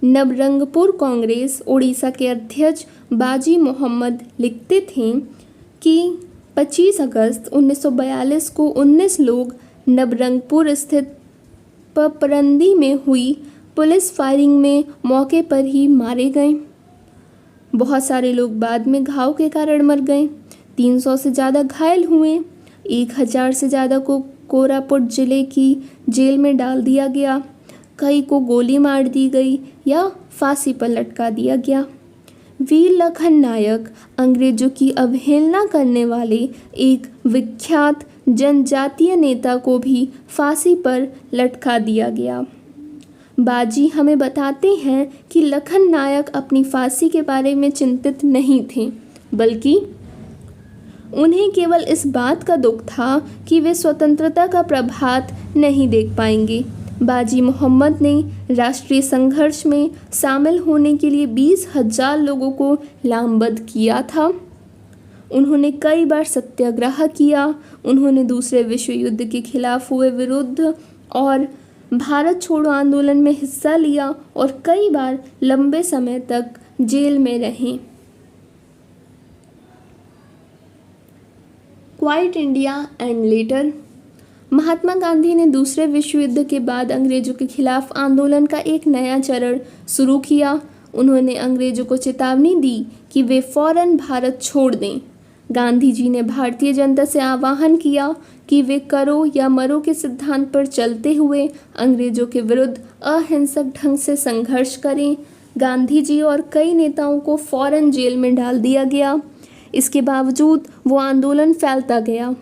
नवरंगपुर कांग्रेस उड़ीसा के अध्यक्ष बाजी मोहम्मद लिखते थे कि 25 अगस्त 1942 को 19 लोग नवरंगपुर स्थित पपरंदी में हुई पुलिस फायरिंग में मौके पर ही मारे गए। बहुत सारे लोग बाद में घाव के कारण मर गए। 300 से ज़्यादा घायल हुए। 1000 से ज़्यादा को कोरापुट जिले की जेल में डाल दिया गया। कई को गोली मार दी गई या फांसी पर लटका दिया गया। वीर लखन नायक अंग्रेजों की अवहेलना करने वाले एक विख्यात जनजातीय नेता को भी फांसी पर लटका दिया गया। बाजी हमें बताते हैं कि लखन नायक अपनी फांसी के बारे में चिंतित नहीं थे, बल्कि उन्हें केवल इस बात का दुख था कि वे स्वतंत्रता का प्रभात नहीं देख पाएंगे। बाजी मोहम्मद ने राष्ट्रीय संघर्ष में शामिल होने के लिए 20,000 लोगों को लामबंद किया था। उन्होंने कई बार सत्याग्रह किया। उन्होंने दूसरे विश्व युद्ध के खिलाफ हुए विरुद्ध और भारत छोड़ो आंदोलन में हिस्सा लिया और कई बार लंबे समय तक जेल में रहे। Quit India and later. Mahatma Gandhi ने दूसरे विश्व युद्ध के बाद अंग्रेजों के खिलाफ आंदोलन का एक नया चरण शुरू किया। उन्होंने अंग्रेजों को चेतावनी दी कि वे फौरन भारत छोड़ दें। गांधी जी ने भारतीय जनता से आह्वान किया कि वे करो या मरो के सिद्धांत पर चलते हुए अंग्रेजों के विरुद्ध अहिंसक ढंग से संघर्ष करें। गांधी जी और कई नेताओं को फौरन जेल में डाल दिया गया। इसके बावजूद वो आंदोलन फैलता गया।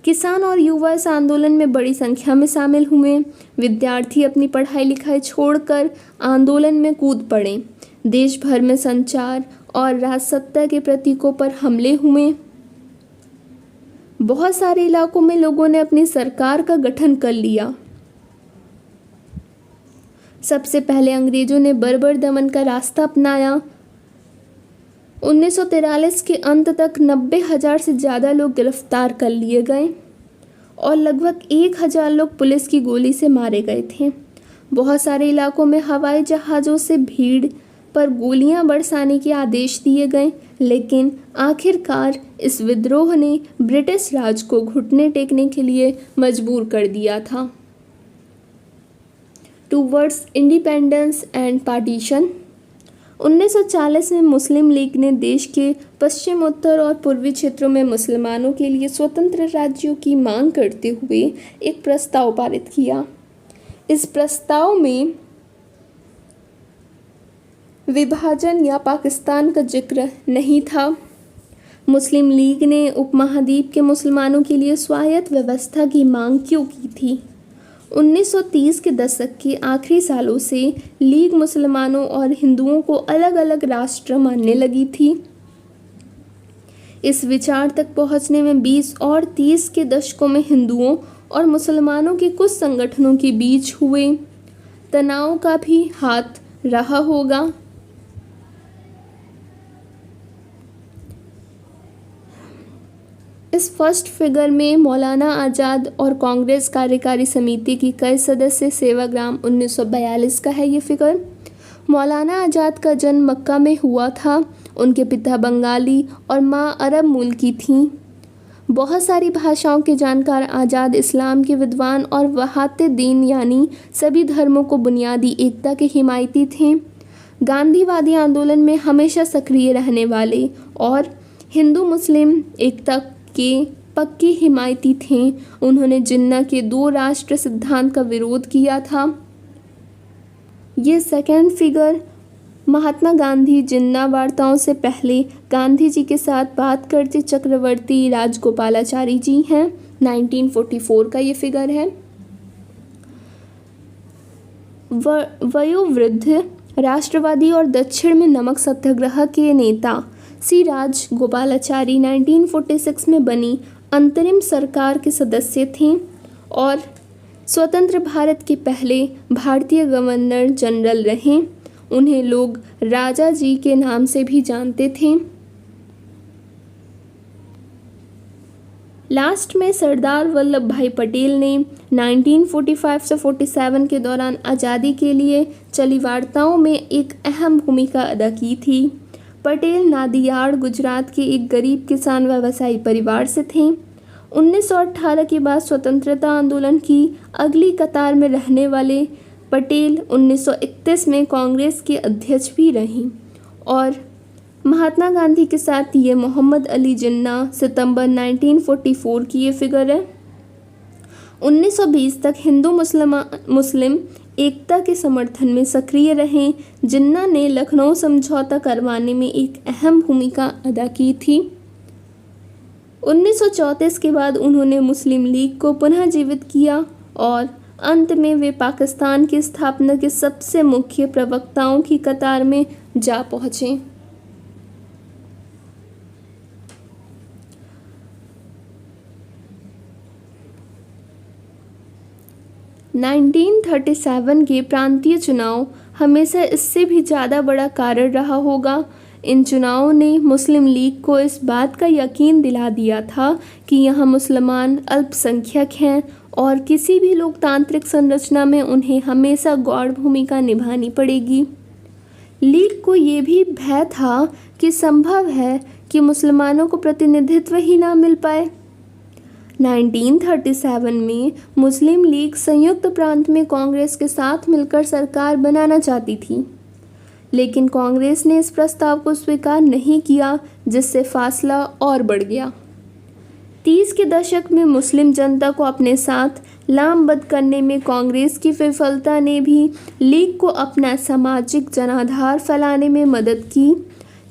किसान और युवा इस आंदोलन में बड़ी संख्या में शामिल हुए। विद्यार्थी अपनी पढ़ाई लिखाई छोड़कर आंदोलन में कूद पड़े। देश भर में संचार और राजसत्ता के प्रतीकों पर हमले हुए। बहुत सारे इलाकों में लोगों ने अपनी सरकार का गठन कर लिया। सबसे पहले अंग्रेजों ने बर्बर दमन का रास्ता अपनाया। 1943 के अंत तक 90,000 से ज़्यादा लोग गिरफ्तार कर लिए गए और लगभग 1,000 लोग पुलिस की गोली से मारे गए थे। बहुत सारे इलाकों में हवाई जहाज़ों से भीड़ पर गोलियां बरसाने के आदेश दिए गए, लेकिन आखिरकार इस विद्रोह ने ब्रिटिश राज को घुटने टेकने के लिए मजबूर कर दिया था। Towards independence and partition. 1940 में मुस्लिम लीग ने देश के पश्चिम, उत्तर और पूर्वी क्षेत्रों में मुसलमानों के लिए स्वतंत्र राज्यों की मांग करते हुए एक प्रस्ताव पारित किया। इस प्रस्ताव में विभाजन या पाकिस्तान का जिक्र नहीं था। मुस्लिम लीग ने उपमहाद्वीप के मुसलमानों के लिए स्वायत्त व्यवस्था की मांग क्यों की थी? 1930 के दशक के आखिरी सालों से लीग मुसलमानों और हिंदुओं को अलग अलग राष्ट्र मानने लगी थी। इस विचार तक पहुंचने में 20 और 30 के दशकों में हिंदुओं और मुसलमानों के कुछ संगठनों के बीच हुए तनाव का भी हाथ रहा होगा। इस फर्स्ट फिगर में मौलाना आज़ाद और कांग्रेस कार्यकारी समिति की कई सदस्य सेवाग्राम 1942 का है ये फिगर। मौलाना आज़ाद का जन्म मक्का में हुआ था। उनके पिता बंगाली और माँ अरब मूल की थीं। बहुत सारी भाषाओं के जानकार आज़ाद इस्लाम के विद्वान और वहाते दीन यानी सभी धर्मों को बुनियादी एकता के हिमायती थे। गांधीवादी आंदोलन में हमेशा सक्रिय रहने वाले और हिंदू मुस्लिम एकता के पक्के हिमायती थे। उन्होंने जिन्ना के 2 राष्ट्र सिद्धांत का विरोध किया था। ये सेकंड फिगर महात्मा गांधी जिन्ना वार्ताओं से पहले गांधी जी के साथ बात करते चक्रवर्ती राजगोपालाचारी जी हैं। 1944 का ये फिगर है। वयोवृद्ध राष्ट्रवादी और दक्षिण में नमक सत्याग्रह के नेता सी राजगोपालाचारी 1946 में बनी अंतरिम सरकार के सदस्य थे और स्वतंत्र भारत के पहले भारतीय गवर्नर जनरल रहे। उन्हें लोग राजा जी के नाम से भी जानते थे। लास्ट में सरदार वल्लभ भाई पटेल ने 1945 से 47 के दौरान आज़ादी के लिए चली वार्ताओं में एक अहम भूमिका अदा की थी। पटेल नादियाड गुजरात के एक गरीब किसान व्यवसायी परिवार से थे। 1918 के बाद स्वतंत्रता आंदोलन की अगली कतार में रहने वाले पटेल 1931 में कांग्रेस के अध्यक्ष भी रहीं और महात्मा गांधी के साथ ये मोहम्मद अली जिन्ना सितंबर 1944 की ये फिगर है। 1920 तक हिंदू मुस्लिम एकता के समर्थन में सक्रिय रहे। जिन्ना ने लखनऊ समझौता करवाने में एक अहम भूमिका अदा की थी। 1934 के बाद उन्होंने मुस्लिम लीग को पुनः जीवित किया और अंत में वे पाकिस्तान की स्थापना के सबसे मुख्य प्रवक्ताओं की कतार में जा पहुँचे। नाइनटीन 1937 के प्रांतीय चुनाव हमेशा इससे भी ज़्यादा बड़ा कारण रहा होगा। इन चुनावों ने मुस्लिम लीग को इस बात का यकीन दिला दिया था कि यहाँ मुसलमान अल्पसंख्यक हैं और किसी भी लोकतांत्रिक संरचना में उन्हें हमेशा गौण भूमिका निभानी पड़ेगी। लीग को ये भी भय था कि संभव है कि मुसलमानों को प्रतिनिधित्व ही ना मिल पाए। 1937 में मुस्लिम लीग संयुक्त प्रांत में कांग्रेस के साथ मिलकर सरकार बनाना चाहती थी, लेकिन कांग्रेस ने इस प्रस्ताव को स्वीकार नहीं किया, जिससे फासला और बढ़ गया। 30 के दशक में मुस्लिम जनता को अपने साथ लामबद्ध करने में कांग्रेस की विफलता ने भी लीग को अपना सामाजिक जनाधार फैलाने में मदद की।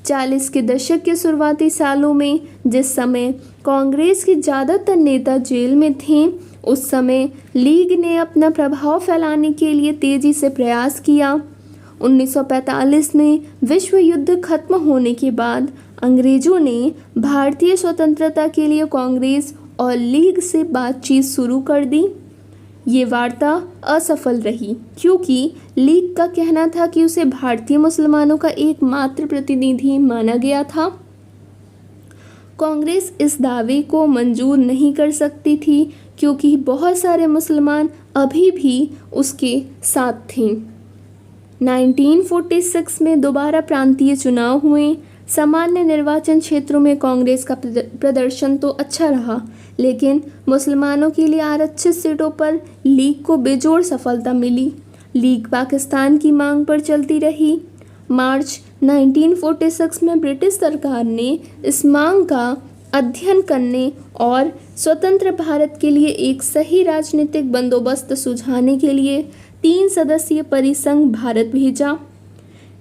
40 के दशक के शुरुआती सालों में जिस समय कांग्रेस के ज़्यादातर नेता जेल में थे, उस समय लीग ने अपना प्रभाव फैलाने के लिए तेज़ी से प्रयास किया। 1945 में विश्व युद्ध खत्म होने के बाद अंग्रेज़ों ने भारतीय स्वतंत्रता के लिए कांग्रेस और लीग से बातचीत शुरू कर दी। ये वार्ता असफल रही क्योंकि लीग का कहना था कि उसे भारतीय मुसलमानों का एकमात्र प्रतिनिधि माना गया था। कांग्रेस इस दावे को मंजूर नहीं कर सकती थी क्योंकि बहुत सारे मुसलमान अभी भी उसके साथ थे। 1946 में दोबारा प्रांतीय चुनाव हुए। सामान्य निर्वाचन क्षेत्रों में कांग्रेस का प्रदर्शन तो अच्छा रहा, लेकिन मुसलमानों के लिए आरक्षित सीटों पर लीग को बेजोड़ सफलता मिली। लीग पाकिस्तान की मांग पर चलती रही। मार्च 1946 में ब्रिटिश सरकार ने इस मांग का अध्ययन करने और स्वतंत्र भारत के लिए एक सही राजनीतिक बंदोबस्त सुझाने के लिए 3 सदस्यीय परिसंघ भारत भेजा।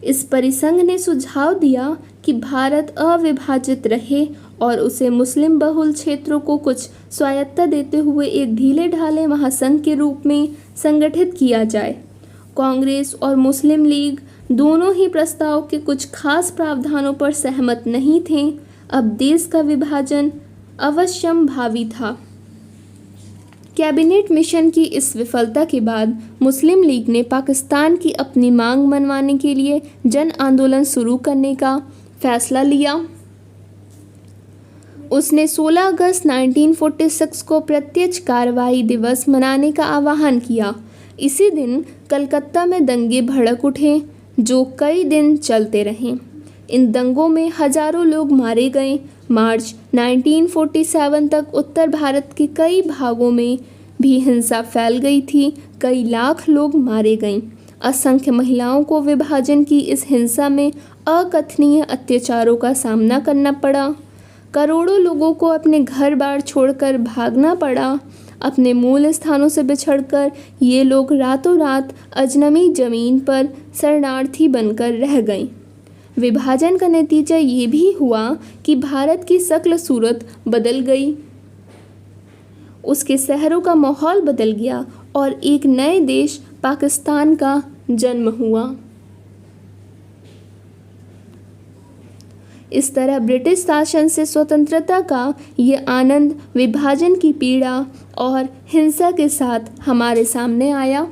इस परिसंघ ने सुझाव दिया कि भारत अविभाजित रहे और उसे मुस्लिम बहुल क्षेत्रों को कुछ स्वायत्तता देते हुए एक ढीले ढाले महासंघ के रूप में संगठित किया जाए। कांग्रेस और मुस्लिम लीग दोनों ही प्रस्ताव के कुछ खास प्रावधानों पर सहमत नहीं थे। अब देश का विभाजन अवश्यंभावी था। कैबिनेट मिशन की इस विफलता के बाद मुस्लिम लीग ने पाकिस्तान की अपनी मांग मनवाने के लिए जन आंदोलन शुरू करने का फैसला लिया। उसने 16 अगस्त 1946 को प्रत्यक्ष कार्रवाई दिवस मनाने का आह्वान किया। इसी दिन कलकत्ता में दंगे भड़क उठे जो कई दिन चलते रहे। इन दंगों में हजारों लोग मारे गए। मार्च 1947 तक उत्तर भारत के कई भागों में भी हिंसा फैल गई थी। कई लाख लोग मारे गए। असंख्य महिलाओं को विभाजन की इस हिंसा में अकथनीय अत्याचारों का सामना करना पड़ा। करोड़ों लोगों को अपने घर बार छोड़कर भागना पड़ा। अपने मूल स्थानों से बिछड़कर ये लोग रातों रात अजनबी ज़मीन पर शरणार्थी बनकर रह गए। विभाजन का नतीजा ये भी हुआ कि भारत की शक्ल सूरत बदल गई। उसके शहरों का माहौल बदल गया और एक नए देश पाकिस्तान का जन्म हुआ। इस तरह ब्रिटिश शासन से स्वतंत्रता का ये आनंद विभाजन की पीड़ा और हिंसा के साथ हमारे सामने आया।